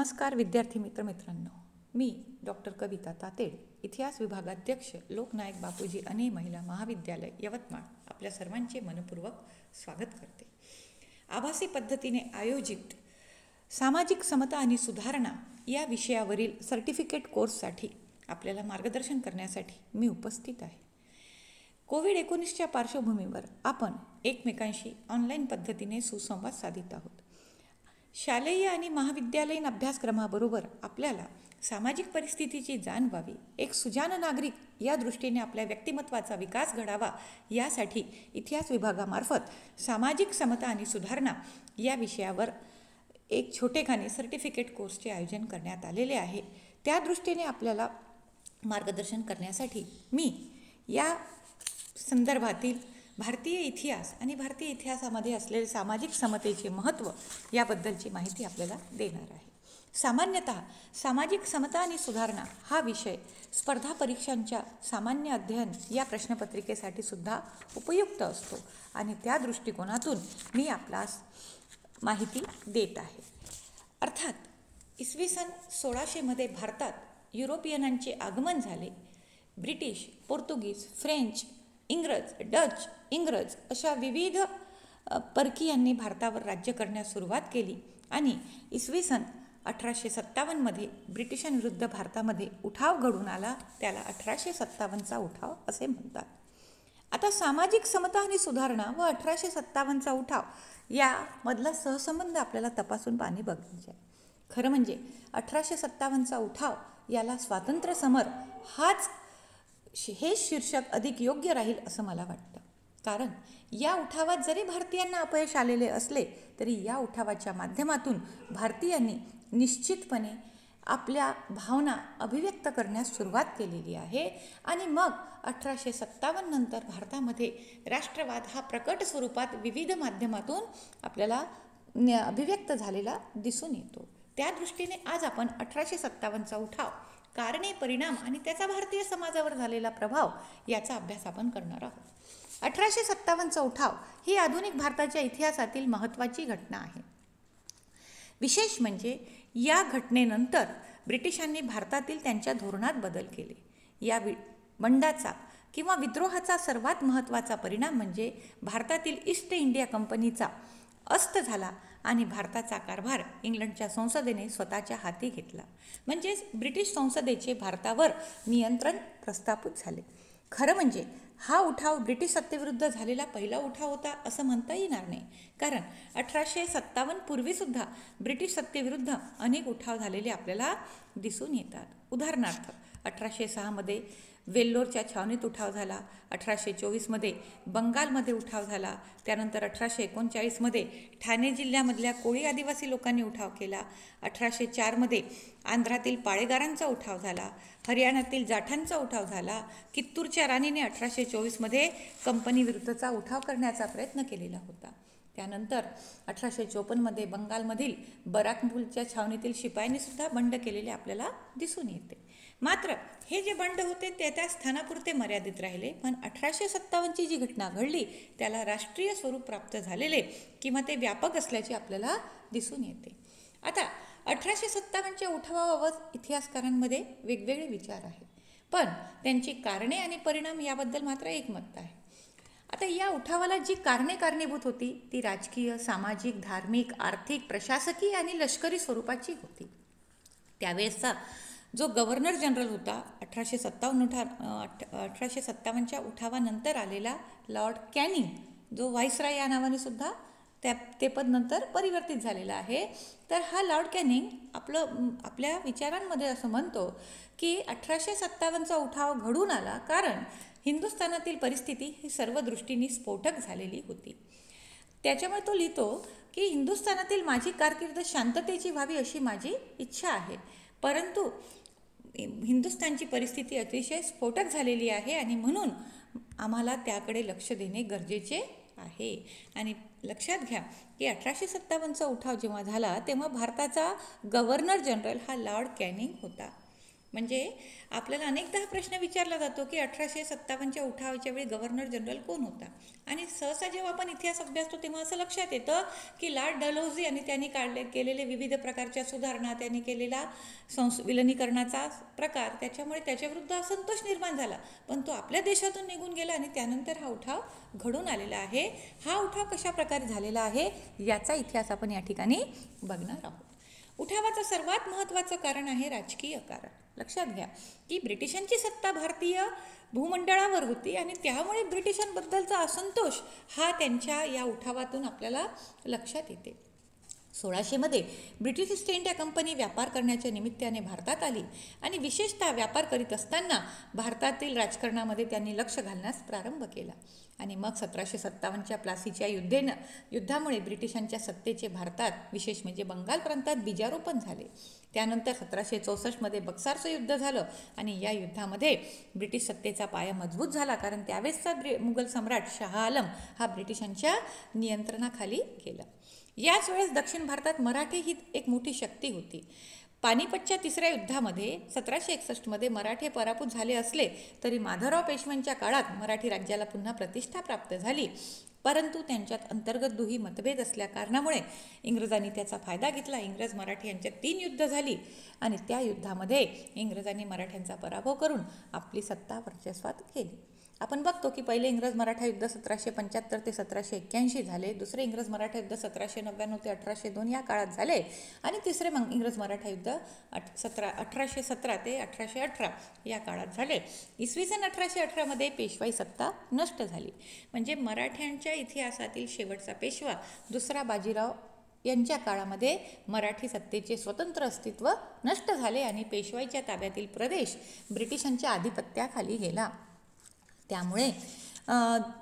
नमस्कार विद्यार्थी मित्रांनो, मी डॉक्टर कविता तातेड, इतिहास विभागाध्यक्ष लोकनायक बापूजी अने महिला महाविद्यालय यवतमाळ आपल्या सर्वांचे मनपूर्वक स्वागत करते. आभासी पद्धतीने आयोजित सामाजिक समता आणि सुधारणा या विषयावरील सर्टिफिकेट कोर्ससाठी आपल्याला मार्गदर्शन करण्यासाठी मी उपस्थित आहे. कोविड-19च्या पार्श्वभूमीवर आपण एकमेकांशी ऑनलाईन पद्धतीने सुसंवाद साधित आहोत. शालेय आणि महाविद्यालयीन अभ्यासक्रमाबरोबर आपल्याला सामाजिक परिस्थितीची जाण व्हावी, एक सुजाण नागरिक या दृष्टीने आपल्या व्यक्तिमत्वाचा विकास घडावा, यासाठी इतिहास विभागामार्फत सामाजिक समता आणि सुधारणा या विषयावर एक छोटेखानी सर्टिफिकेट कोर्सचे आयोजन करण्यात आलेले आहे. त्या दृष्टीने आपल्याला मार्गदर्शन करण्यासाठी मी या संदर्भातील भारतीय इतिहास आणि भारतीय इतिहासामध्ये असलेले सामाजिक समतेचे महत्त्व याबद्दलची माहिती आपल्याला देणार आहे. सामान्यतः सामाजिक समता आणि सुधारणा हा विषय स्पर्धा परीक्षांच्या सामान्य अध्ययन या प्रश्नपत्रिकेसाठी सुद्धा उपयुक्त असतो आणि त्या दृष्टिकोनातून मी आपल्यास माहिती देत आहे. अर्थात इसवी सन 1600 भारतात युरोपियनांचे आगमन झाले. ब्रिटिश, पोर्तुगीज, फ्रेंच, इंग्रज अशा विविध परकीयांनी भारतावर राज्य करण्यास सुरुवात केली आणि इसवी सन 1857 ब्रिटिशांविरुद्ध भारतामध्ये उठाव घडून आला. त्याला 1857चा उठाव असे म्हणतात. आता सामाजिक समता आणि सुधारणा व 1857चा उठाव यामधला सहसंबंध आपल्याला तपासून पाहणे बघायचे आहे. खरं म्हणजे 1857चा उठाव याला स्वातंत्र्य समर हे शीर्षक अधिक योग्य राहील असं मला वाटतं. कारण या उठावात जरी भारतीयांना अपयश आलेले असले तरी या उठावाच्या माध्यमातून भारतीयांनी निश्चितपणे आपल्या भावना अभिव्यक्त करण्यास सुरुवात केलेली आहे आणि मग 1857 नंतर भारतामध्ये राष्ट्रवाद हा प्रकट स्वरूपात विविध माध्यमातून आपल्याला अभिव्यक्त झालेला दिसून येतो. त्या दृष्टीने आज आपण 1857चा उठाव, कारणे, परिणाम आणि त्याचा भारतीय समाजावर झालेला प्रभाव याचा अभ्यास आपण करणार आहोत. 1857चा उठाव ही आधुनिक भारताच्या इतिहासातील महत्त्वाची घटना आहे. विशेष म्हणजे या घटनेनंतर ब्रिटिशांनी भारतातील त्यांच्या धोरणात बदल केले. या बंडाचा किंवा विद्रोहाचा सर्वात महत्त्वाचा परिणाम म्हणजे भारतातील ईस्ट इंडिया कंपनीचा अस्त झाला आणि भारताचा कारभार इंग्लंडच्या संसदेने स्वतःच्या हाती घेतला. म्हणजेच ब्रिटिश संसदेचे भारतावर नियंत्रण प्रस्थापित झाले. खरं म्हणजे हा उठाव ब्रिटिश सत्तेविरुद्ध झालेला पहिला उठाव होता असं म्हणता येणार नाही. कारण 1857 पूर्वीसुद्धा ब्रिटिश सत्तेविरुद्ध अनेक उठाव झालेले आपल्याला दिसून येतात. उदाहरणार्थ 1806 वेल्लोरच्या छावणीत उठाव झाला, 1824 बंगालमध्ये उठाव झाला, त्यानंतर 1839 ठाणे जिल्ह्यामधल्या कोळी आदिवासी लोकांनी उठाव केला, 1804 आंध्रातील पाळेगारांचा उठाव झाला, हरियाणातील जाठांचा उठाव झाला, कित्तूरच्या राणीने 1824 कंपनीविरुद्धचा उठाव करण्याचा प्रयत्न केलेला होता. त्यानंतर 1854 बंगालमधील बराकपूरच्या छावणीतील शिपायांनी सुद्धा बंड केलेले आपल्याला दिसून येते. मात्र हे जे बंड होते ते त्या स्थानापुरते मर्यादित राहिले, पण 1857ची जी घटना घडली त्याला राष्ट्रीय स्वरूप प्राप्त झालेले किंवा ते व्यापक असल्याचे आपल्याला दिसून येते. आता 1857च्या उठावाबाबत इतिहासकारांमध्ये वेगवेगळे विचार आहेत, पण त्यांची कारणे आणि परिणाम याबद्दल मात्र एकमत आहे. आता या उठावाला जी कारणीभूत होती ती राजकीय, सामाजिक, धार्मिक, आर्थिक, प्रशासकीय आणि लष्करी स्वरूपाची होती. त्यावेळेसचा जो गव्हर्नर जनरल होता 1857च्या उठावानंतर आलेला लॉर्ड कॅनिंग, जो व्हाईसराय या नावाने सुद्धा ते पद नंतर परिवर्तित झालेला आहे. तर हा लॉर्ड कॅनिंग आपल्या विचारांमध्ये असं म्हणतो की 1857चा उठाव घडून आला कारण हिंदुस्थानातील परिस्थिती ही सर्व दृष्टीने स्फोटक झालेली होती. त्याच्यामुळे तो लिहितो की हिंदुस्थानातील माझी कारकीर्द शांततेची व्हावी अशी माझी इच्छा आहे, परंतु हिंदुस्थानची परिस्थिती अतिशय स्फोटक झालेली आहे आणि म्हणून आम्हाला त्याकडे लक्ष देणे गरजेचे आहे. आणि लक्षात घ्या की 1857चा उठाव जेव्हा झाला तेव्हा भारताचा गव्हर्नर जनरल हा लॉर्ड कॅनिंग होता. म्हणजे आपल्याला अनेकदा हा प्रश्न विचारला जातो की 1857च्या उठावाच्या वेळी गव्हर्नर जनरल कोण होता. आणि सहसा जेव्हा आपण इतिहास अभ्यासतो तेव्हा असं लक्षात येतं की लॉर्ड डलहौसी आणि त्यांनी केलेले विविध प्रकारच्या सुधारणा, त्यांनी केलेला विलनीकरणाचा प्रकार, त्याच्यामुळे त्याच्याविरुद्ध असंतोष निर्माण झाला. पण तो आपल्या देशातून निघून गेला आणि त्यानंतर हा उठाव घडून आलेला आहे. हा उठाव कशा प्रकारे झालेला आहे याचा इतिहास आपण या ठिकाणी बघणार आहोत. उठावाचं सर्वात महत्त्वाचं कारण आहे राजकीय कारण. लक्षात घ्या की ब्रिटिशांची सत्ता भारतीय भूमंडळावर होती आणि त्यामुळे ब्रिटिशांबद्दलचा असंतोष हा त्यांच्या या उठावातून आपल्याला लक्षात येते. 1600मध्ये ब्रिटिश ईस्ट इंडिया कंपनी व्यापार करण्याच्या निमित्ताने भारतात आली आणि विशेषतः व्यापार करीत असताना भारतातील राजकारणामध्ये त्यांनी लक्ष घालण्यास प्रारंभ केला. आणि मग 1757च्या प्लासीच्या युद्धामुळे ब्रिटिशांच्या सत्तेचे भारतात, विशेष म्हणजे बंगाल प्रांतात बीजारोपण झाले. त्यानंतर 1764मध्ये बक्सारचं युद्ध झालं आणि या युद्धामध्ये ब्रिटिश सत्तेचा पाया मजबूत झाला, कारण त्यावेळेसचा मुघल सम्राट शाह आलम हा ब्रिटिशांच्या नियंत्रणाखाली गेला. याच वेळेस दक्षिण भारतात मराठी ही एक मोठी शक्ती होती. पानिपतच्या तिसऱ्या युद्धामध्ये 1761मध्ये मराठे पराभूत झाले असले तरी माधवराव पेशव्यांच्या काळात मराठी राज्याला पुन्हा प्रतिष्ठा प्राप्त झाली. परंतु त्यांच्यात अंतर्गत दुही मतभेद असल्या कारणामुळे इंग्रजांनी त्याचा फायदा घेतला. इंग्रज मराठी यांच्यात 3 युद्ध झाली आणि त्या युद्धामध्ये इंग्रजांनी मराठ्यांचा पराभव करून आपली सत्ता वर्चस्वात केली. आपण बघतो की पहिले इंग्रज मराठा युद्ध 1775 ते 1781 झाले, दुसरे इंग्रज मराठा युद्ध 1799 ते 1802 या काळात झाले आणि तिसरे इंग्रज मराठा युद्ध 1817 ते 1818 या काळात झाले. इसवी सन 1818मध्ये पेशवाई सत्ता नष्ट झाली. म्हणजे मराठ्यांच्या इतिहासातील शेवटचा पेशवा दुसरा बाजीराव यांच्या काळामध्ये मराठी सत्तेचे स्वतंत्र अस्तित्व नष्ट झाले आणि पेशवाईच्या ताब्यातील प्रदेश ब्रिटिशांच्या आधिपत्याखाली गेला. त्यामुळे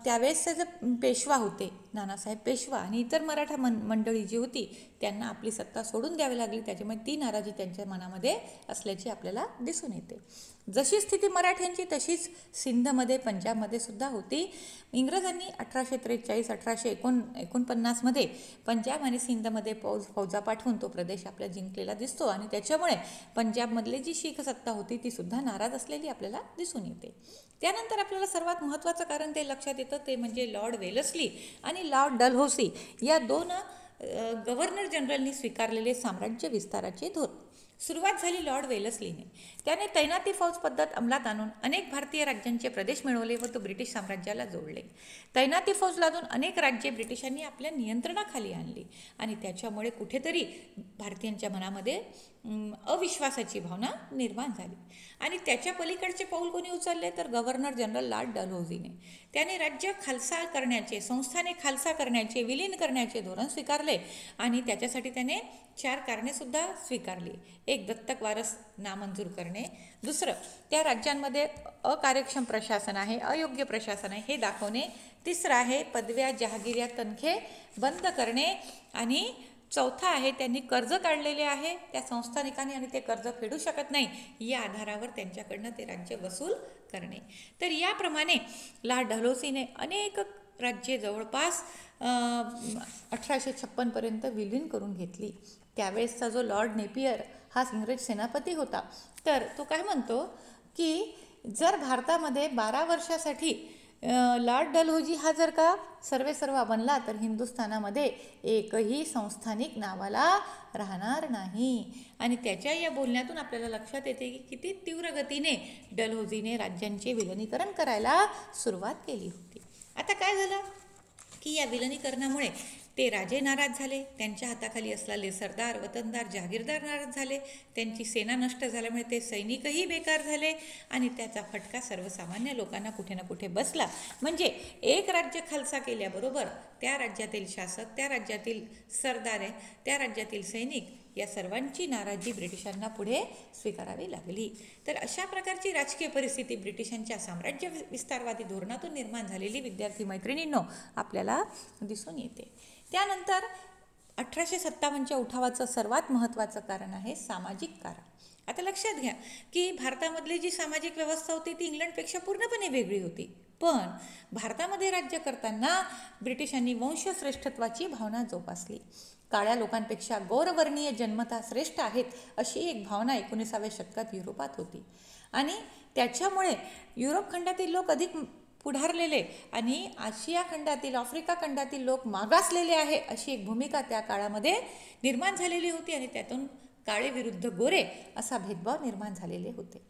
त्यावेळेसचे जे पेशवा होते नानासाहेब पेशवा आणि इतर मराठा मंडळी जी होती त्यांना आपली सत्ता सोडून द्यावी लागली. त्याच्यामुळे ती नाराजी त्यांच्या मनामध्ये असल्याची आपल्याला दिसून येते. जशी स्थिती मराठ्यांची तशीच सिंधमध्ये, पंजाबमध्ये सुद्धा होती. इंग्रजांनी 1843 1849मध्ये पंजाब आणि सिंधमध्ये फौजा पाठवून तो प्रदेश आपला जिंकलेला दिसतो आणि त्याच्यामुळे पंजाबमधली जी शीख सत्ता होती ती सुद्धा नाराज असलेली आपल्याला दिसून येते. त्यानंतर आपल्याला सर्वात महत्त्वाचं कारण ते लक्षात येतं ते म्हणजे लॉर्ड वेलस्ली आणि लॉर्ड डलहौसी या 2 गव्हर्नर जनरलनी स्वीकारलेले साम्राज्य विस्ताराचे धोरण. सुरुवात झाली लॉर्ड वेलस्लीने. त्याने तैनाती फौज पद्धत अंमलात आणून अनेक भारतीय राज्यांचे प्रदेश मिळवले व तो ब्रिटिश साम्राज्याला जोडले. तैनाती फौज लादून अनेक राज्ये ब्रिटिशांनी आपल्या नियंत्रणाखाली आणली आणि त्याच्यामुळे कुठेतरी भारतीयांच्या मनामध्ये अविश्वासाची भावना निर्माण झाली. आणि त्याच्या पलीकडचे पाऊल कोणी उचलले तर गव्हर्नर जनरल लॉर्ड डलहौसीने. त्याने राज्य खालसा करण्याचे, संस्थाने खालसा करण्याचे, विलीन करण्याचे धोरण स्वीकारले आणि त्याच्यासाठी त्याने 4 कारणे सुद्धा स्वीकारली. एक, दत्तक वारस नामंजूर करणे. दुसरं, त्या राज्यांमध्ये अकार्यक्षम प्रशासन आहे, अयोग्य प्रशासन आहे हे दाखवणे. तिसरं आहे पदव्या, जहागिऱ्या, तनखे बंद करणे. आणि चौथा आहे त्यांनी कर्ज काढलेले आहे त्या संस्थानिकांनी आणि ते कर्ज फेडू शकत नाही या आधारावर त्यांच्याकडनं ते राज्य वसूल करणे. तर याप्रमाणे लॉर्ड डलहौसीने अनेक राज्ये जवळपास 1856 पर्यंत विलीन करून घेतली. त्यावेळेसचा जो लॉर्ड नेपियर हा इंग्रज सेनापती होता तर तो काय म्हणतो की जर भारतामध्ये 12 वर्षासाठी लॉर्ड डलहौसी हा जर का सर्वेसर्वा बनला तर हिंदुस्थानामध्ये एकही संस्थानिक नावाला राहणार नाही. आणि त्याच्या या बोलण्यातून आपल्याला लक्षात येते की किती तीव्र गतीने डलहौसीने राज्यांचे विलिनीकरण करायला सुरुवात केली होती. आता काय झालं की या विलिनीकरणामुळे ते राजे नाराज झाले, त्यांच्या हाताखाली असलेले सरदार, वतनदार, जहागीरदार नाराज झाले, त्यांची सेना नष्ट झाल्यामुळे ते सैनिकही बेकार झाले आणि त्याचा फटका सर्वसामान्य लोकांना कुठे ना कुठे बसला. म्हणजे एक राज्य खालसा केल्याबरोबर त्या राज्यातील शासक, त्या राज्यातील सरदार, त्या राज्यातील सैनिक या सर्वांची नाराजी ब्रिटिशांना पुढे स्वीकारावी लागली. तर अशा प्रकारची राजकीय परिस्थिती ब्रिटिशांच्या साम्राज्य विस्तारवादी धोरणातून निर्माण झालेली विद्यार्थी मैत्रिणींनो आपल्याला दिसून येते. त्यानंतर 1857च्या उठावाचं सर्वात महत्त्वाचं कारण आहे सामाजिक कारण. आता लक्षात घ्या की भारतामधली जी सामाजिक व्यवस्था होती ती इंग्लंडपेक्षा पूर्णपणे वेगळी होती. पण भारतामध्ये राज्य करताना ब्रिटिशांनी वंशश्रेष्ठत्वाची भावना जोपासली. काळ्या लोकांपेक्षा गौरवर्णीय जन्मतः श्रेष्ठ आहेत अशी एक भावना 19व्या शतकात युरोपात होती. आणि त्याच्यामुळे युरोप खंडातील लोक अधिक पुढारलेले आणि आशिया खंडातील, आफ्रिका खंडातील लोक मागासलेले आहे अशी एक भूमिका त्या काळामध्ये निर्माण झालेली होती. आणि त्यातून काळे विरुद्ध गोरे असा भेदभाव निर्माण झालेले होते.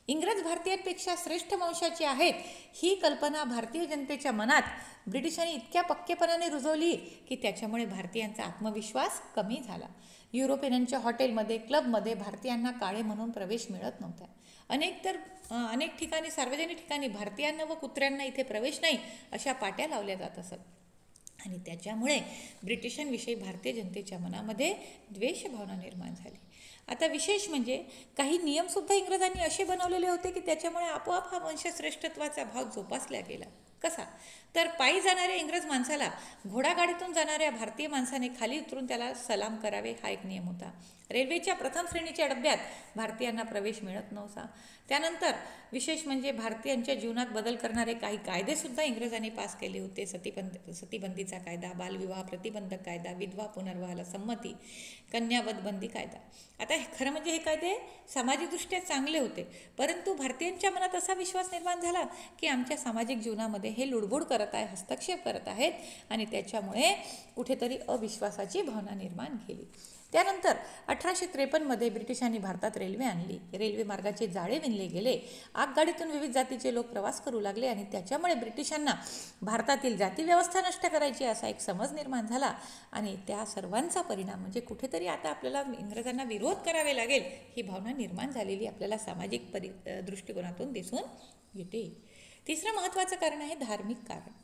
इंग्रज भारतीयांपेक्षा श्रेष्ठ वंशाचे आहेत ही कल्पना भारतीय जनतेच्या मनात ब्रिटिशांनी इतक्या पक्केपणाने रुजवली की त्याच्यामुळे भारतीयांचा आत्मविश्वास कमी झाला. युरोपियनांच्या हॉटेलमध्ये, क्लबमध्ये भारतीयांना काळे म्हणून प्रवेश मिळत नव्हता. अनेक ठिकाणी, सार्वजनिक ठिकाणी भारतीयांना व कुत्र्यांना इथे प्रवेश नाही अशा पाट्या लावल्या जात असत. आणि त्याच्यामुळे ब्रिटिशांविषयी भारतीय जनतेच्या मनामध्ये द्वेषभावना निर्माण झाली. आता विशेष म्हणजे काही नियमसुद्धा इंग्रजांनी असे बनवलेले होते की त्याच्यामुळे आपोआप हा वंशश्रेष्ठत्वाचा भाव जोपासला गेला. कसा? तर पायी जाणाऱ्या इंग्रज माणसाला घोडागाडीतून जाणाऱ्या भारतीय माणसाने खाली उतरून त्याला सलाम करावे हा एक नियम होता. रेल्वेच्या प्रथम श्रेणीच्या डब्यात भारतीयांना प्रवेश मिळत नव्हता. त्यानंतर विशेष म्हणजे भारतीयांच्या जीवनात बदल करणारे काही कायदेसुद्धा इंग्रजांनी पास केले होते. सतीबंदीचा कायदा, बालविवाह प्रतिबंधक कायदा, विधवा पुनर्विवाहाला संमती, कन्यावध बंदी कायदा. आता खरं म्हणजे हे कायदे सामाजिकदृष्ट्या चांगले होते, परंतु भारतीयांच्या मनात असा विश्वास निर्माण झाला की आमच्या सामाजिक जीवनामध्ये हे लुडबुड करत आहे, हस्तक्षेप करत आहेत आणि त्याच्यामुळे कुठेतरी अविश्वासाची भावना निर्माण केली. त्यानंतर 1853मध्ये ब्रिटिशांनी भारतात रेल्वे आणली. रेल्वे मार्गाचे जाळे विणले गेले. आगगाडीतून विविध जातीचे लोक प्रवास करू लागले आणि त्याच्यामुळे ब्रिटिशांना भारतातील जातीव्यवस्था नष्ट करायची असा एक समज निर्माण झाला. आणि त्या सर्वांचा परिणाम म्हणजे कुठेतरी आता आपल्याला इंग्रजांना विरोध करावे लागेल ही भावना निर्माण झालेली आपल्याला सामाजिक दृष्टिकोनातून दिसून येते. तिसरं महत्त्वाचं कारण आहे धार्मिक कारण.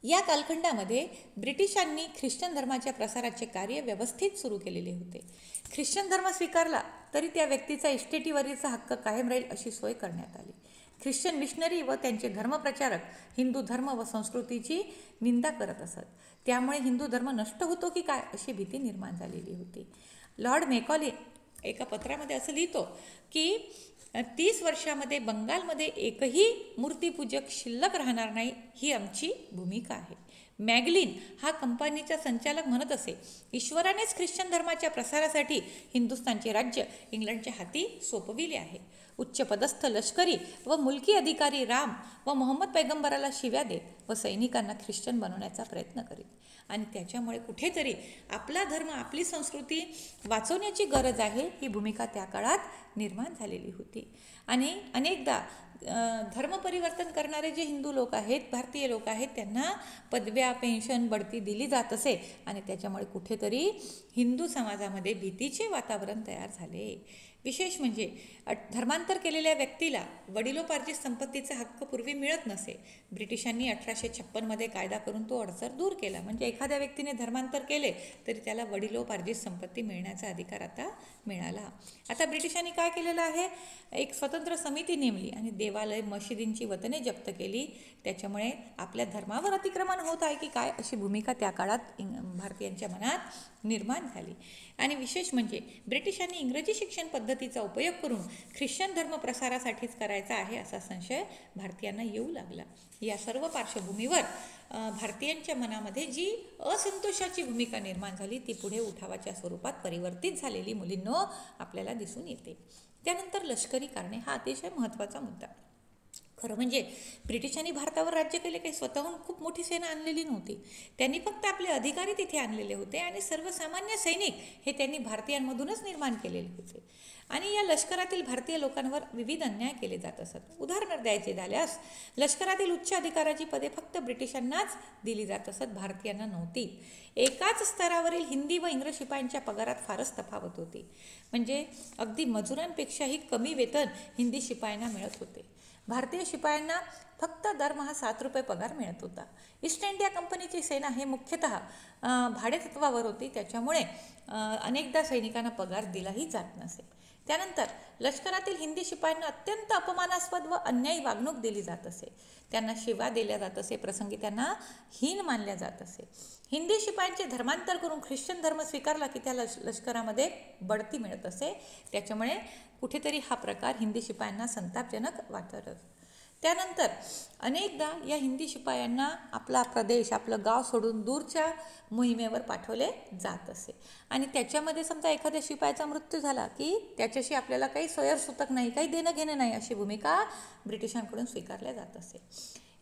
या कालखंडामध्ये ब्रिटिशांनी ख्रिश्चन धर्माच्या प्रसाराचे कार्य व्यवस्थित सुरू केलेले होते. ख्रिश्चन धर्म स्वीकारला तरी त्या व्यक्तीचा इस्टेटीवरीलचा हक्क कायम राहील अशी सोय करण्यात आली. ख्रिश्चन मिशनरी व त्यांचे धर्मप्रचारक हिंदू धर्म व संस्कृतीची निंदा करत असत. त्यामुळे हिंदू धर्म नष्ट होतो की काय अशी भीती निर्माण झालेली होती. लॉर्ड मेकॉले एका पत्रामध्ये असं लिहितो की 30 वर्षामध्ये बंगालमध्ये एकही मूर्तीपूजक शिल्लक राहणार नाही ही आमची भूमिका आहे. मॅगलिन हा कंपनीचा संचालक म्हणत असे, ईश्वरानेच ख्रिश्चन धर्माच्या प्रसारासाठी हिंदुस्थानचे राज्य इंग्लंडच्या हाती सोपविले आहे. उच्चपदस्थ लष्करी व मुलकी अधिकारी राम व मोहम्मद पैगंबराला शिव्या देत व सैनिकांना ख्रिश्चन बनवण्याचा प्रयत्न करीत. आणि त्याच्यामुळे कुठेतरी आपला धर्म, आपली संस्कृती वाचवण्याची गरज आहे ही भूमिका त्या काळात निर्माण झालेली होती. आणि अनेकदा धर्मपरिवर्तन करणारे जे हिंदू लोक आहेत, भारतीय लोक आहेत, त्यांना पदव्या, पेन्शन, बढती दिली जात असे आणि त्याच्यामुळे कुठेतरी हिंदू समाजामध्ये भीतीचे वातावरण तयार झाले. विशेष म्हणजे धर्मांतर केलेल्या व्यक्तीला वडिलोपार्जित संपत्तीचा हक्क पूर्वी मिळत नसे. ब्रिटिशांनी 1856मध्ये कायदा करून तो अडसर दूर केला. म्हणजे एखाद्या व्यक्तीने धर्मांतर केले तरी त्याला वडिलोपार्जित संपत्ती मिळण्याचा अधिकार आता मिळाला. आता ब्रिटिशांनी काय केलेलं आहे, एक स्वतंत्र समिती नेमली आणि देवालय, मशिदींची वतने जप्त केली. त्याच्यामुळे आपल्या धर्मावर अतिक्रमण होत आहे की काय अशी भूमिका त्या काळात भारतीयांच्या मनात निर्माण झाली. आणि विशेष म्हणजे ब्रिटिशांनी इंग्रजी शिक्षण पद्धतीचा उपयोग करून ख्रिश्चन धर्म प्रसारासाठीच करायचा आहे असा संशय भारतीयांना येऊ लागला. या सर्व पार्श्वभूमीवर भारतीयांच्या मनामध्ये जी असंतोषाची भूमिका निर्माण झाली ती पुढे उठावाच्या स्वरूपात परिवर्तित झालेली मुलींनो आपल्याला दिसून येते. त्यानंतर लष्करी कारणे हा अतिशय महत्त्वाचा मुद्दा. खरं म्हणजे ब्रिटिशांनी भारतावर राज्य केले, काही स्वतःहून खूप मोठी सेना आणलेली नव्हती. त्यांनी फक्त आपले अधिकारी तिथे आणलेले होते आणि सर्वसामान्य सैनिक हे त्यांनी भारतीयांमधूनच निर्माण केलेले होते. आणि या लष्करातील भारतीय लोकांवर विविध अन्याय केले जात असत. उदाहरण द्यायचे झाल्यास लष्करातील उच्च अधिकाराची पदे फक्त ब्रिटिशांनाच दिली जात असत, भारतीयांना नव्हती. एकाच स्तरावरील हिंदी व इंग्रज शिपायांच्या पगारात फारच तफावत होती. म्हणजे अगदी मजुरांपेक्षाही कमी वेतन हिंदी शिपायांना मिळत होते. भारतीय शिपायांना फक्त दरमहा 7 रुपये पगार मिळत होता. ईस्ट इंडिया कंपनीची सेना हे मुख्यतः भाडेतत्वावर होती. त्याच्यामुळे अनेकदा सैनिकांना पगार दिलाही जात नसे. त्यानंतर लष्करातील हिंदी शिपायांना अत्यंत अपमानास्पद व अन्यायी वागणूक दिली जात असे. त्यांना शिवा दिल्या जात असे, प्रसंगी त्यांना हीन मानल्या जात असे. हिंदी शिपायांचे धर्मांतर करून ख्रिश्चन धर्म स्वीकारला की त्या लष्करामध्ये बढती मिळत असे. त्याच्यामुळे कुठेतरी हा प्रकार हिंदी शिपायांना संतापजनक वाटत. त्यानंतर अनेकदा या हिंदी शिपायांना आपला प्रदेश, आपलं गाव सोडून दूरच्या मोहिमेवर पाठवले जात असे. आणि त्याच्यामध्ये समजा एखाद्या शिपायाचा मृत्यू झाला की त्याच्याशी आपल्याला काही सोयरसूतक नाही, काही देणं घेणं नाही, अशी भूमिका ब्रिटिशांकडून स्वीकारल्या जात असे.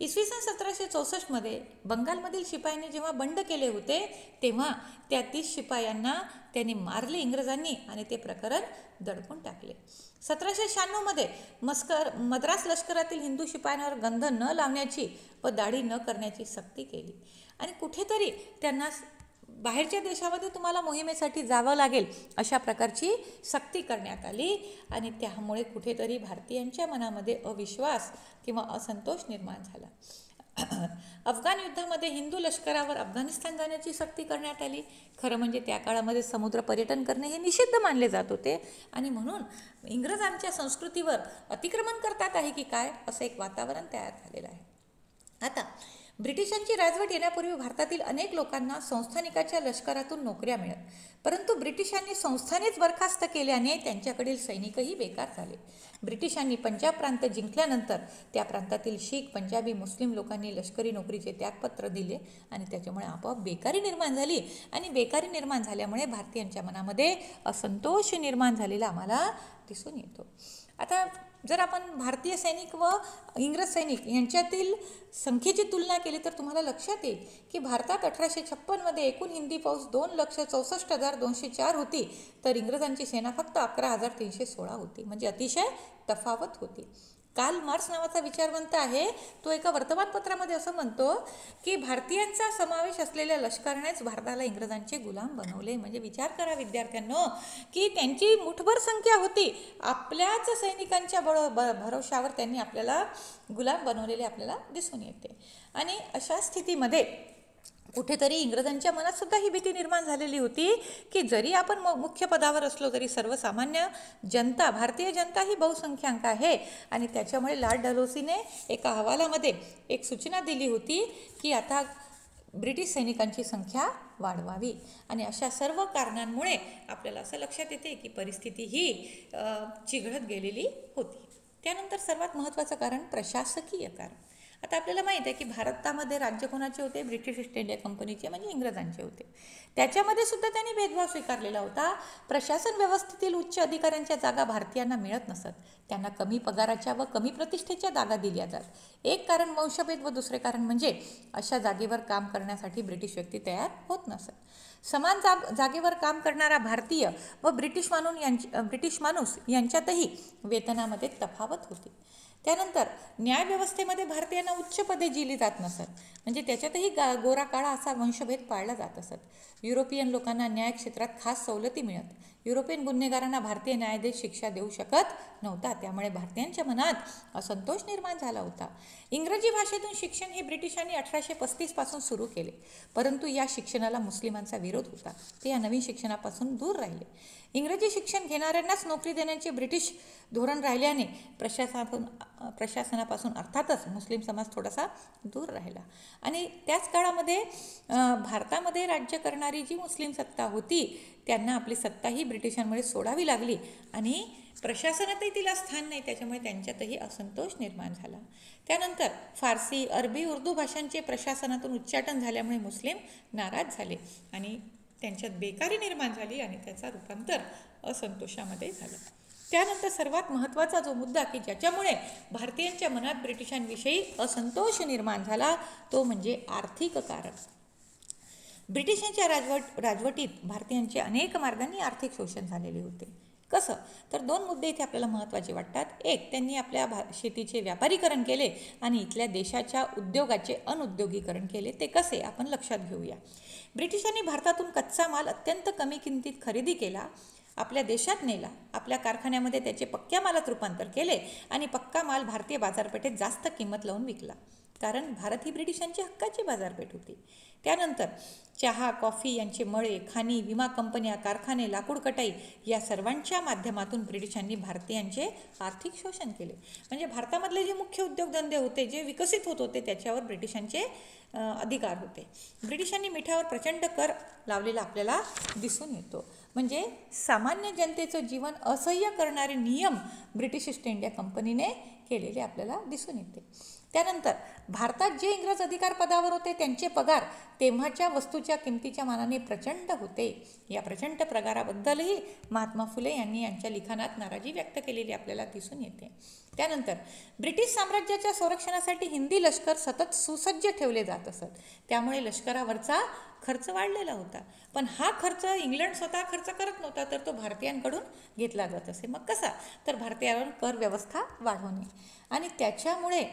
इसवी सन 1764मध्ये बंगालमधील शिपायांनी जेव्हा बंड केले होते तेव्हा त्या 30 शिपायांना त्यांनी मारले इंग्रजांनी आणि ते प्रकरण दडपून टाकले. 1796मध्ये मद्रास लष्करातील हिंदू शिपायांवर गंध न लावण्याची व दाढी न करण्याची सक्ती केली आणि कुठेतरी त्यांना बाहेरच्या देशामध्ये तुम्हाला मोहिमेसाठी जावं लागेल अशा प्रकारची सक्ती करण्यात आली आणि त्यामुळे कुठेतरी भारतीयांच्या मनामध्ये अविश्वास किंवा असंतोष निर्माण झाला. अफगाण युद्धामध्ये हिंदू लष्करावर अफगाणिस्तान जाण्याची सक्ती करण्यात आली. खरं म्हणजे त्या काळामध्ये समुद्र पर्यटन करणे हे निषिद्ध मानले जात होते आणि म्हणून इंग्रजांच्या संस्कृतीवर अतिक्रमण करतात आहे की काय असं एक वातावरण तयार झालेलं आहे. आता ब्रिटिशांची राजवट येण्यापूर्वी भारतातील अनेक लोकांना संस्थानिकाच्या लष्करातून नोकऱ्या मिळत, परंतु ब्रिटिशांनी संस्थानेच बरखास्त केल्याने त्यांच्याकडील सैनिकही बेकार झाले. ब्रिटिशांनी पंजाब प्रांत जिंकल्यानंतर त्या प्रांतातील शीख, पंजाबी, मुस्लिम लोकांनी लष्करी नोकरीचे त्यागपत्र दिले आणि त्याच्यामुळे आपोआप बेकारी निर्माण झाली आणि बेकारी निर्माण झाल्यामुळे भारतीयांच्या मनामध्ये असंतोष निर्माण झालेला आम्हाला दिसून येतो. आता जर आपण भारतीय सैनिक व इंग्रज सैनिक यांच्यातील संख्येची तुलना केली तर तुम्हाला लक्षात येईल की भारतात 1856मध्ये एकूण हिंदी फौज 2,64,204 होती तर इंग्रजांची सेना फक्त 11,316 होती. म्हणजे अतिशय तफावत होती. कार्ल मार्क्स नावाचा विचारवंत आहे, तो एका वर्तमानपत्रामध्ये असं म्हणतो की भारतीयांचा समावेश असलेल्या लष्करानेच भारताला इंग्रजांचे गुलाम बनवले. म्हणजे विचार करा विद्यार्थ्यांनो की त्यांची मुठभर संख्या होती, आपल्याच सैनिकांच्या भरोशावर त्यांनी आपल्याला गुलाम बनवलेले आपल्याला दिसून येते. आणि अशा स्थितीमध्ये कुठेतरी इंग्रजांच्या मनात सुद्धा ही भीती निर्माण झालेली होती की जरी आपण मुख्य पदावर असलो तरी सर्वसामान्य जनता, भारतीय जनता ही बहुसंख्याक आहे आणि त्याच्यामुळे लॉर्ड डलहौसीने एका अहवालामध्ये एक सूचना दिली होती की आता ब्रिटिश सैनिकांची संख्या वाढवावी. आणि अशा सर्व कारणांमुळे आपल्याला असं लक्षात येते की परिस्थिती ही चिघळत गेलेली होती. त्यानंतर सर्वात महत्त्वाचं कारण प्रशासकीय कारण. आता आपल्याला माहीत आहे की भारतामध्ये राज्य कोणाचे होते? ब्रिटिश ईस्ट इंडिया कंपनीचे म्हणजे इंग्रजांचे होते. त्याच्यामध्ये सुद्धा त्यांनी भेदभाव स्वीकारलेला होता. प्रशासन व्यवस्थेतील उच्च अधिकाऱ्यांच्या जागा भारतीयांना मिळत नसत, त्यांना कमी पगाराच्या व कमी प्रतिष्ठेच्या जागा दिल्या जात. एक कारण वंशभेद व दुसरे कारण म्हणजे अशा जागेवर काम करण्यासाठी ब्रिटिश व्यक्ती तयार होत नसत. समान जागेवर काम करणारा भारतीय व ब्रिटिश माणूस यांच्यातही वेतनामध्ये तफावत होती. त्यानंतर न्यायव्यवस्थेमध्ये भारतीयांना उच्च पदे दिली जात नसत, म्हणजे त्याच्यातही गोरा काळा असा वंशभेद पाळला जात असत. युरोपियन लोकांना न्याय क्षेत्रात खास सवलती मिळत. युरोपियन गुन्हेगारांना भारतीय न्यायाधीश शिक्षा देऊ शकत नव्हता, त्यामुळे भारतीयांच्या मनात असंतोष निर्माण झाला होता. इंग्रजी भाषेतून शिक्षण हे ब्रिटिशांनी 1835 पासून सुरू केले, परंतु या शिक्षणाला मुस्लिमांचा विरोध होता. ते या नवीन शिक्षणापासून दूर राहिले. इंग्रजी शिक्षण घेणाऱ्यांनाच नोकरी देण्याचे ब्रिटिश धोरण राहिल्याने प्रशासनापासून अर्थातच मुस्लिम समाज थोडासा दूर राहिला. आणि त्याच काळामध्ये भारतामध्ये राज्य करणारी जी मुस्लिम सत्ता होती त्यांना आपली सत्ताही ब्रिटिशांमुळे सोडावी लागली आणि प्रशासनातही तिला स्थान नाही, त्याच्यामुळे त्यांच्यातही असंतोष निर्माण झाला. त्यानंतर फारसी, अरबी, उर्दू भाषांचे प्रशासनातून उच्चाटन झाल्यामुळे मुस्लिम नाराज झाले आणि त्यांच्यात बेकारी निर्माण झाली आणि त्याचा रूपांतर असंतोषामध्ये झालं. त्यानंतर सर्वात महत्त्वाचा जो मुद्दा की ज्याच्यामुळे भारतीयांच्या मनात ब्रिटिशांविषयी असंतोष निर्माण झाला तो म्हणजे आर्थिक कारण. ब्रिटिशांच्या राजवटीत भारतीयांचे अनेक मार्गांनी आर्थिक शोषण झालेले होते. कसं? तर 2 मुद्दे इथे आपल्याला महत्त्वाचे वाटतात. एक, त्यांनी आपल्या शेतीचे व्यापारीकरण केले आणि इथल्या देशाच्या उद्योगाचे अनुद्योगीकरण केले. ते कसे? आपण लक्षात घेऊया. ब्रिटिशांनी भारतातून कच्चा माल अत्यंत कमी किमतीत खरेदी केला, आपल्या देशात नेला, आपल्या कारखान्यामध्ये त्याचे पक्क्या मालात रूपांतर केले आणि पक्का माल भारतीय बाजारपेठेत जास्त किंमत लावून विकला. कारण भारत ही ब्रिटिशांची हक्काची बाजारपेठ होती. त्यानंतर चहा, कॉफी यांचे मळे, खाणी, विमा कंपन्या, कारखाने, लाकूड कटाई या सर्वांच्या माध्यमातून ब्रिटिशांनी भारतीयांचे आर्थिक शोषण केले. म्हणजे भारतामधले जे मुख्य उद्योगधंदे होते, जे विकसित होत होते, त्याच्यावर ब्रिटिशांचे अधिकार होते. ब्रिटिशांनी मिठावर प्रचंड कर लावलेला आपल्याला दिसून येतो. म्हणजे सामान्य जनतेचं जीवन असह्य करणारे नियम ब्रिटिश ईस्ट इंडिया कंपनीने केलेले आपल्याला दिसून येते. त्यानंतर भारतात जे इंग्रज अधिकार पदावर होते त्यांचे पगार तेव्हाच्या वस्तूच्या किमतीच्या मानाने प्रचंड होते. या प्रचंड पगाराबद्दलही महात्मा फुले यांनी यांच्या लिखाणात नाराजी व्यक्त केलेली आपल्याला दिसून येते. त्यानंतर ब्रिटिश साम्राज्याच्या संरक्षणासाठी हिंदी लष्कर सतत सुसज्ज ठेवले जात असत. त्यामुळे लष्करावरचा खर्च वाढलेला होता. पण हा खर्च इंग्लंड स्वतः खर्च करत नव्हता, तर तो भारतीयांकडून घेतला जात असे. मग कसा? तर भारतीयांवर कर व्यवस्था वाढवणे आणि त्याच्यामुळे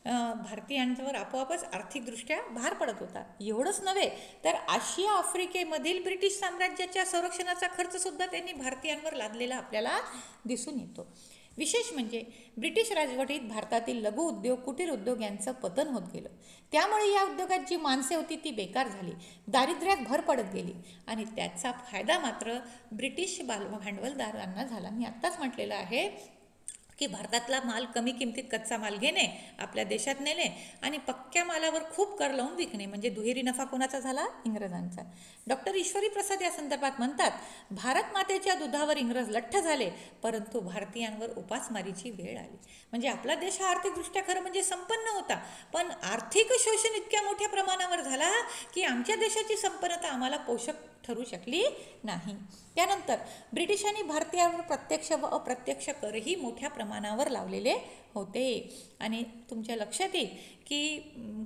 भारतीयांवर आपोआपच आर्थिकदृष्ट्या भार पडत होता. एवढंच नव्हे तर आशिया आफ्रिकेमधील ब्रिटिश साम्राज्याच्या संरक्षणाचा खर्चसुद्धा त्यांनी भारतीयांवर लादलेला आपल्याला दिसून येतो. विशेष म्हणजे ब्रिटिश राजवटीत भारतातील लघु उद्योग, कुटीर उद्योग यांचं पतन होत गेलं. त्यामुळे या उद्योगात जी माणसे होती ती बेकार झाली, दारिद्र्यात भर पडत गेली आणि त्याचा फायदा मात्र ब्रिटिश भांडवलदारांना झाला. मी आत्ताच म्हटलेलं आहे की भारतातला माल कमी किमतीत कच्चा माल घेणे, आपल्या देशात नेणे आणि पक्क्या मालावर खूप कर लावून विकणे, म्हणजे दुहेरी नफा कोणाचा झाला? इंग्रजांचा. डॉक्टर ईश्वरी प्रसाद या संदर्भात म्हणतात, भारत मातेच्या दुधावर इंग्रज लठ्ठ झाले, परंतु भारतीयांवर उपासमारीची वेळ आली. म्हणजे आपला देश हा आर्थिकदृष्ट्या खरं म्हणजे संपन्न होता, पण आर्थिक शोषण इतक्या मोठ्या प्रमाणावर झाला की आमच्या देशाची संपन्नता आम्हाला पोषक ठरू शकली नाही. त्यानंतर ब्रिटिशांनी भारतीयांवर प्रत्यक्ष व अप्रत्यक्ष करही मोठ्या प्रमाणावर लावलेले होते. आणि तुमच्या लक्षात येईल की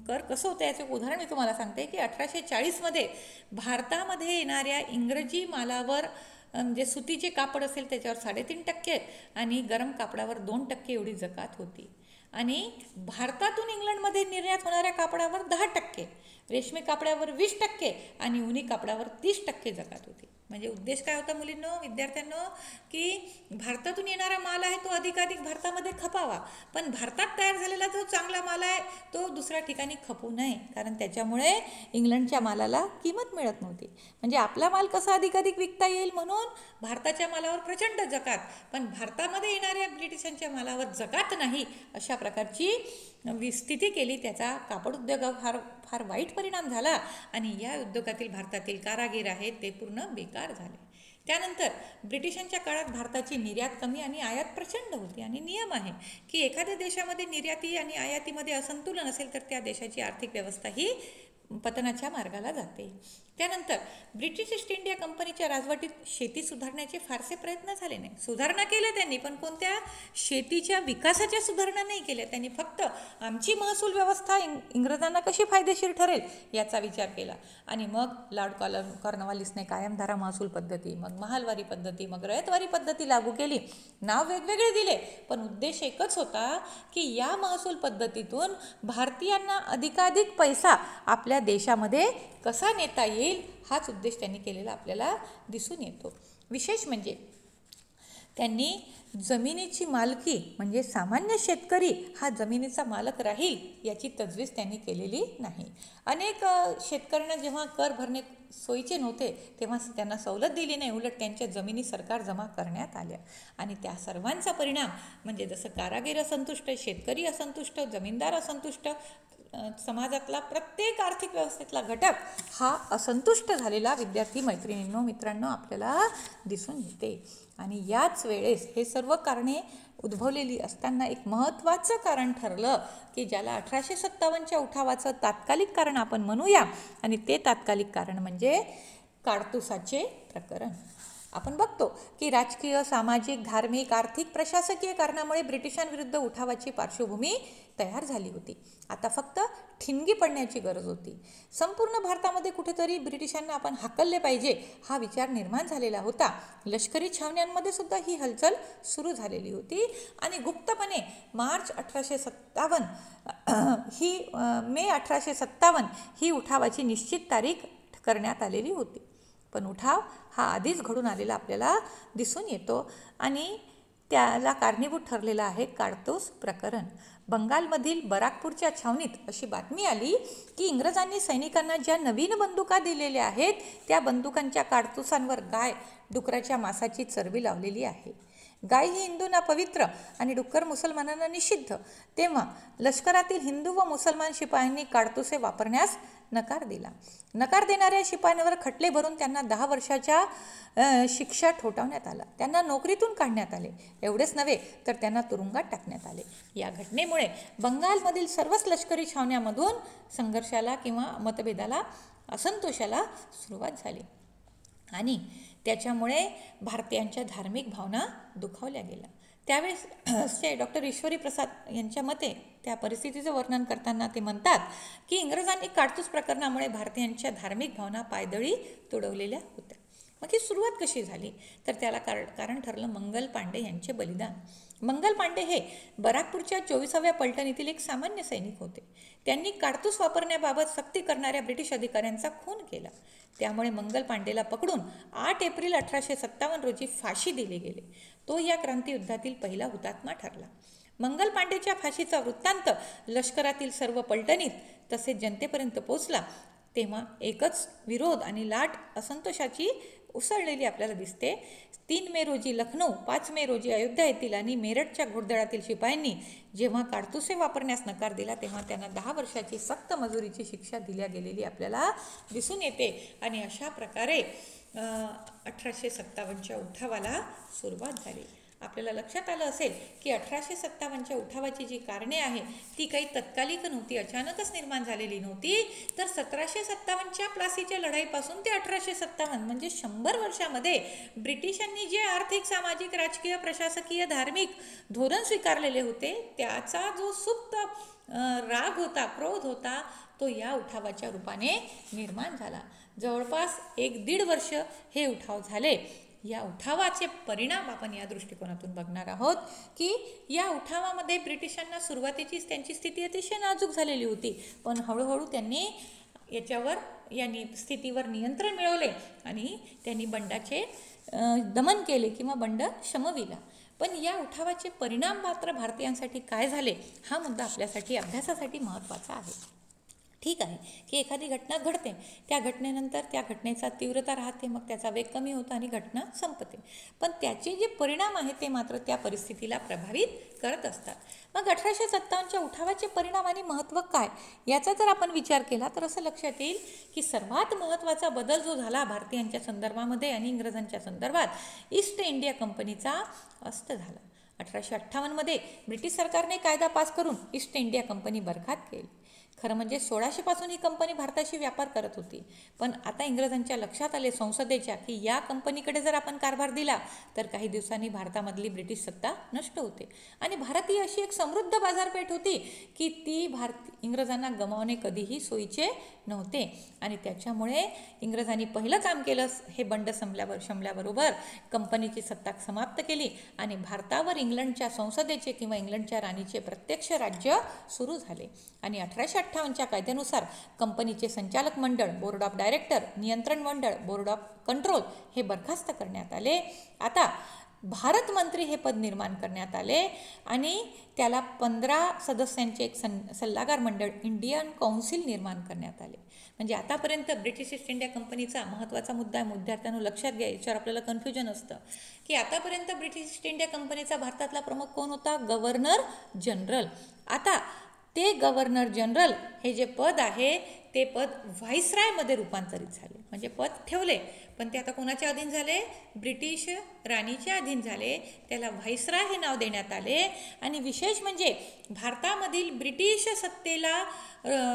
कर कसं होतं याचं उदाहरण मी तुम्हाला सांगते की 1840मध्ये भारतामध्ये येणाऱ्या इंग्रजी मालावर जे सुतीचे कापड असेल त्याच्यावर 3.5% आणि गरम कापडावर 2% एवढी जकात होती. आणि भारतातून इंग्लंडमध्ये निर्यात होणाऱ्या कापडावर 10%, रेशमी कापडावर 20% आणि उनी कापडावर 30% जकात होती. म्हणजे उद्देश काय होता मुलींनो, विद्यार्थ्यांनो, की भारतातून येणारा माल आहे तो अधिकाधिक भारतामध्ये खपावा, पण भारतात तयार झालेला जो चांगला माल आहे तो दुसऱ्या ठिकाणी खपू नये, कारण त्याच्यामुळे इंग्लंडच्या मालाला किंमत मिळत नव्हती. म्हणजे आपला माल कसा अधिकाधिक विकता येईल म्हणून भारताच्या मालावर प्रचंड जकात, पण भारतामध्ये येणाऱ्या ब्रिटिशांच्या मालावर जकात नाही, अशा प्रकारची स्थिती केली. त्याचा कापड उद्योगावर फार फार वाईट परिणाम झाला आणि या उद्योगातील भारतातील कारागीर आहेत ते पूर्ण बेकार झाले. त्यानंतर ब्रिटिशांच्या काळात भारताची निर्यात कमी आणि आयात प्रचंड होती. आणि नियम आहे की एखाद्या देशामध्ये निर्याती आणि आयातीमध्ये असंतुलन असेल तर त्या देशाची आर्थिक व्यवस्था ही पतनाच्या मार्गाला जाते. त्यानंतर ब्रिटिश ईस्ट इंडिया कंपनीच्या राजवटीत शेती सुधारण्याचे फारसे प्रयत्न झाले नाही. सुधारणा केल्या त्यांनी, पण कोणत्या शेतीच्या विकासाच्या सुधारणा नाही केल्या. त्यांनी फक्त आमची महसूल व्यवस्था इंग्रजांना कशी फायदेशीर ठरेल याचा विचार केला. आणि मग लॉर्ड कॉर्नवालिसने कायमधारा महसूल पद्धती, मग महालवारी पद्धती, मग रयतवारी पद्धती लागू केली. नाव वेगवेगळे दिले, पण उद्देश एकच होता की या महसूल पद्धतीतून भारतीयांना अधिकाधिक पैसा आपल्या देशामध्ये कसा नेता येईल हाच उद्देश त्यांनी केलेला आपल्याला दिसून येतो. विशेष म्हणजे त्यांनी जमिनीची मालकी म्हणजे सामान्य शेतकरी हा जमिनीचा मालक राहील याची तजवीज त्यांनी केलेली नाही. अनेक शेतकऱ्यांना जेव्हा कर भरणे सोयीचे नव्हते तेव्हा त्यांना सवलत दिली नाही, उलट त्यांच्या जमिनी सरकार जमा करण्यात आल्या. आणि त्या सर्वांचा परिणाम म्हणजे जसं कारागीर असंतुष्ट, शेतकरी असंतुष्ट, जमीनदार असंतुष्ट, समाजातला प्रत्येक आर्थिक व्यवस्थेतला घटक हा असंतुष्ट झालेला विद्यार्थी मैत्रिणींनो, मित्रांनो आपल्याला दिसून येते. आणि याच वेळेस हे सर्व कारणे उद्भवलेली असताना एक महत्त्वाचं कारण ठरलं की ज्याला 1857च्या उठावाचं तात्कालिक कारण आपण म्हणूया. आणि ते तात्कालिक कारण म्हणजे काडतुसाचे प्रकरण. आपण बघतो की राजकीय, सामाजिक, धार्मिक, आर्थिक, प्रशासकीय कारणामुळे ब्रिटिशांविरुद्ध उठावाची पार्श्वभूमी तयार झाली होती. आता फक्त ठिणगी पडण्याची गरज होती. संपूर्ण भारतामध्ये कुठेतरी ब्रिटिशांना आपण हाकलले पाहिजे हा विचार निर्माण झालेला होता. लष्करी छावण्यांमध्ये सुद्धा ही हालचाल सुरू झालेली होती. आणि गुप्तपणे मार्च 1857 मे 1857 ही उठावाची निश्चित तारीख करण्यात आलेली होती. पण उठाव हा आधीच घडून आलेला आपल्याला दिसून येतो. आणि त्याला कारणीभूत ठरलेलं आहे काडतूस प्रकरण. बंगालमधील बराकपूरच्या छावणीत अशी बातमी आली की इंग्रजांनी सैनिकांना ज्या नवीन बंदुका दिलेल्या आहेत त्या बंदुकांच्या काडतुसांवर गाय डुकराच्या मांसाची चरबी लावलेली आहे. गाय ही हिंदूंना पवित्र आणि डुक्कर मुसलमानांना निषिद्ध. तेव्हा लष्करातील हिंदू व मुसलमान शिपायांनी काडतुसे वापरण्यास नकार दिला. नकार देणाऱ्या शिपायांवर खटले भरून त्यांना 10 वर्षाच्या शिक्षा ठोठावण्यात आला. त्यांना नोकरीतून काढण्यात आले. एवढेच नव्हे तर त्यांना तुरुंगात टाकण्यात आले. या घटनेमुळे बंगालमधील सर्वच लष्करी छावण्यांमधून संघर्षाला किंवा मतभेदाला असंतोषाला सुरुवात झाली आणि त्याच्यामुळे भारतीयांच्या धार्मिक भावना दुखावल्या गेल्या. त्यावेळेस डॉक्टर ईश्वरी प्रसाद यांच्या मते त्या परिस्थितीचं वर्णन करताना ते म्हणतात की इंग्रजांनी काडतूस प्रकरणामुळे भारतीयांच्या धार्मिक भावना पायदळी तुडवलेल्या होत्या. मग ही सुरुवात कशी झाली तर त्याला कारण ठरलं मंगल पांडे यांचे बलिदान. मंगल पांडे हे बराकपूरच्या 24व्या पलटणीतील एक सामान्य सैनिक होते. त्यांनी काडतूस वापरण्याबाबत सक्ती करणाऱ्या ब्रिटिश अधिकाऱ्यांचा खून केला. त्यामुळे मंगल पांडेला पकडून 8 एप्रिल 1857 रोजी फाशी दिली गेली. तो या क्रांतियुद्धातील पहिला हुतात्मा ठरला. मंगल पांडेच्या फाशीचा वृत्तांत लष्करातील सर्व पलटणीत तसेच जनतेपर्यंत पोहोचला तेव्हा एकच विरोध आणि लाट असंतोषाची उसळलेली आपल्याला दिसते. 3 मे रोजी लखनौ, 5 मे रोजी अयोध्या येथील आणि मेरठच्या घोडदळातील शिपायांनी जेव्हा काडतुसे वापरण्यास नकार दिला तेव्हा त्यांना 10 वर्षाची सक्त मजुरीची शिक्षा दिल्या गेलेली आपल्याला दिसून येते. आणि अशा प्रकारे 1857च्या उठावाला सुरुवात झाली. आपल्याला लक्षात आलं असेल की 1857च्या उठावाची जी कारणे आहे ती काही तत्कालिक नव्हती, अचानकच निर्माण झालेली नव्हती, तर 1757च्या प्लासीच्या लढाईपासून ते 1857 म्हणजे 100 वर्षामध्ये ब्रिटिशांनी जे आर्थिक, सामाजिक, राजकीय, प्रशासकीय, धार्मिक धोरण स्वीकारलेले होते त्याचा जो सुप्त राग होता, क्रोध होता, तो या उठावाच्या रूपाने निर्माण झाला. जवळपास 1-1.5 वर्ष हे उठाव झाले. या उठावाचे परिणाम आपण या दृष्टिकोनातून बघणार आहोत की या उठावामध्ये ब्रिटिशांना सुरुवातीचीच त्यांची स्थिती अतिशय नाजूक झालेली होती, पण हळूहळू त्यांनी या स्थितीवर नियंत्रण मिळवले आणि त्यांनी बंडाचे दमन केले किंवा बंड शमविला. पण या उठावाचे परिणाम मात्र भारतीयांसाठी काय झाले हा मुद्दा आपल्यासाठी अभ्यासासाठी महत्त्वाचा आहे. ठीक आहे की एखादी घटना घडते, त्या घटनेनंतर त्या घटनेचा तीव्रता राहते, मग त्याचा वेग कमी होतो आणि घटना संपते, पण त्याचे जे परिणाम आहेत ते मात्र त्या परिस्थितीला प्रभावित करत असतात. मग 1857च्या उठावाचे परिणाम आणि महत्त्व काय याचा जर आपण विचार केला तर असं लक्षात येईल की सर्वात महत्त्वाचा बदल जो झाला भारतीयांच्या संदर्भामध्ये आणि इंग्रजांच्या संदर्भात ईस्ट इंडिया कंपनीचा अस्त झाला. 1858मध्ये ब्रिटिश सरकारने कायदा पास करून ईस्ट इंडिया कंपनी बरखास्त केली. खरं म्हणजे 1600 पासून ही कंपनी भारताशी व्यापार करत होती, पण आता इंग्रजांच्या लक्षात आले संसदेच्या की या कंपनीकडे जर आपण कारभार दिला तर काही दिवसांनी भारतामधली ब्रिटिश सत्ता नष्ट होते आणि भारत ही अशी एक समृद्ध बाजारपेठ होती की ती इंग्रजांना गमावणे कधीही सोयीचे नव्हते. आणि त्याच्यामुळे इंग्रजांनी पहिलं काम केलं, हे बंड शमल्याबरोबर कंपनीची सत्ता समाप्त केली आणि भारतावर इंग्लंडच्या संसदेचे किंवा इंग्लंडच्या राणीचे प्रत्यक्ष राज्य सुरू झाले. आणि 1858च्या कायद्यानुसार कंपनीचे संचालक मंडळ, बोर्ड ऑफ डायरेक्टर, नियंत्रण मंडळ, बोर्ड ऑफ कंट्रोल हे बरखास्त करण्यात आले. आता भारत मंत्री हे पद निर्माण करण्यात आले आणि त्याला 15 सदस्यांचे एक सल्लागार मंडळ, इंडियन काउन्सिल निर्माण करण्यात आले. म्हणजे आतापर्यंत ब्रिटिश ईस्ट इंडिया कंपनीचा महत्त्वाचा मुद्दा आहे, विद्यार्थ्यांनो लक्षात घ्या, याच्यावर आपल्याला कन्फ्युजन असतं की आतापर्यंत ब्रिटिश ईस्ट इंडिया कंपनीचा भारतातला प्रमुख कोण होता? Governor general. आता ते गव्हर्नर जनरल हे जे पद आहे ते पद व्हाईसरायमध्ये रूपांतरित झाले. म्हणजे पद ठेवले पण ते आता कोणाच्या अधीन झाले? ब्रिटिश राणीच्या अधीन झाले. त्याला व्हाईसराय हे नाव देण्यात आले. आणि विशेष म्हणजे भारतामधील ब्रिटिश सत्तेला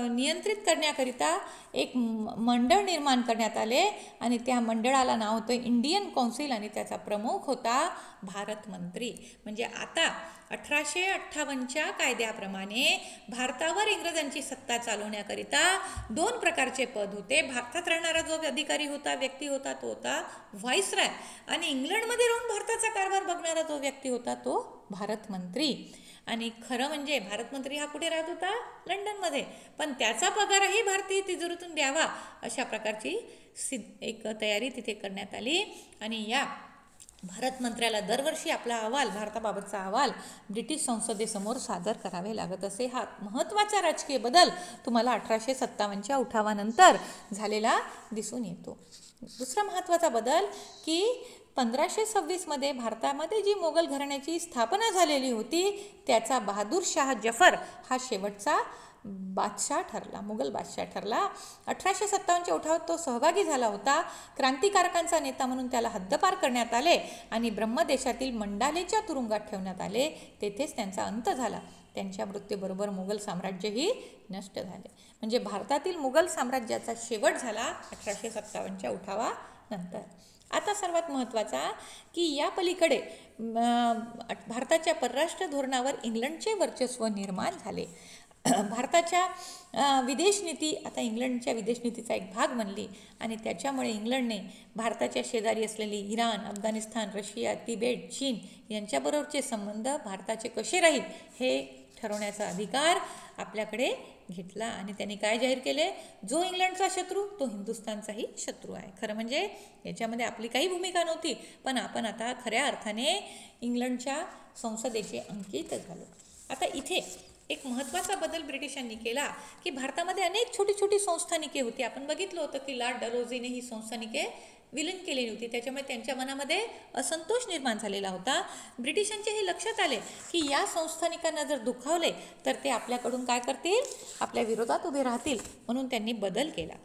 नियंत्रित करण्याकरिता एक मंडळ निर्माण करण्यात आले आणि त्या मंडळाला नाव होतं इंडियन काउन्सिल आणि त्याचा प्रमुख होता भारत मंत्री. म्हणजे आता 1858च्या कायद्याप्रमाणे भारतावर इंग्रजांची सत्ता चालवण्याकरिता 2 प्रकारचे पद होते. भारतात राहणारा जो अधिकारी होता, व्यक्ती होता, तो होता व्हाईसराय आणि इंग्लंडमध्ये राहून भारताचा कारभार बघणारा जो व्यक्ती होता तो भारत मंत्री. आणि खरं म्हणजे भारत मंत्री हा कुठे राहत होता? लंडनमध्ये, पण त्याचा पगारही भारतीय तिजोरीतून द्यावा अशा प्रकारची एक तयारी तिथे करण्यात आली. आणि या भारत मंत्र्याला दरवर्षी आपला अहवाल, भारताबाबतचा अहवाल ब्रिटिश संसदेसमोर सादर करावे लागत असे. हा महत्त्वाचा राजकीय बदल तुम्हाला 1857च्या उठावानंतर झालेला दिसून येतो. दुसरा महत्त्वाचा बदल की 1526मध्ये भारतामध्ये जी मोगल घराण्याची स्थापना झालेली होती त्याचा बहादूर शाह जफर हा शेवटचा बादशाह ठरला, मुघल बादशाह ठरला. 1857च्या उठावात तो सहभागी झाला होता. क्रांतिकारकांचा नेता म्हणून त्याला हद्दपार करण्यात आले आणि ब्रह्मदेशातील मंडालेच्या तुरुंगात ठेवण्यात आले. तेथेच त्यांचा अंत झाला. त्यांच्या मृत्यूबरोबर मुघल साम्राज्यही नष्ट झाले. म्हणजे भारतातील मुघल साम्राज्याचा शेवट झाला 1857च्या उठावानंतर. आता सर्वात महत्त्वाचा की या पलीकडे भारताच्या परराष्ट्र धोरणावर इंग्लंडचे वर्चस्व निर्माण झाले. भारताच्या विदेश नीती आता इंग्लंडच्या विदेश नीतीचा एक भाग बनली आणि त्याच्यामुळे इंग्लंडने भारताच्या शेजारी असलेली इराण, अफगाणिस्तान, रशिया, तिबेट, चीन यांच्याबरोबरचे संबंध भारताचे कसे राहील हे ठरवण्याचा अधिकार आपल्याकडे घेतला. आणि त्यांनी काय जाहीर केले, जो इंग्लंडचा शत्रू तो हिंदुस्थानचाही शत्रू आहे. खरं म्हणजे याच्यामध्ये आपली काही भूमिका नव्हती, पण आपण आता खऱ्या अर्थाने इंग्लंडच्या संसदेचे अंकित झालो. आता इथे एक महत्त्वाचा बदल ब्रिटिशांनी केला की भारतामध्ये अनेक छोटी छोटी संस्थानिके होती. आपण बघितलं होतं की लॉर्ड डलहौसीने ही संस्थानिके विलीन केलेली होती. त्याच्यामुळे त्यांच्या मनामध्ये असंतोष निर्माण झालेला होता. ब्रिटिशांचे हे लक्षात आले की या संस्थानिकांना जर दुखावले तर ते आपल्याकडून काय करतील, आपल्या विरोधात उभे राहतील. म्हणून त्यांनी बदल केला.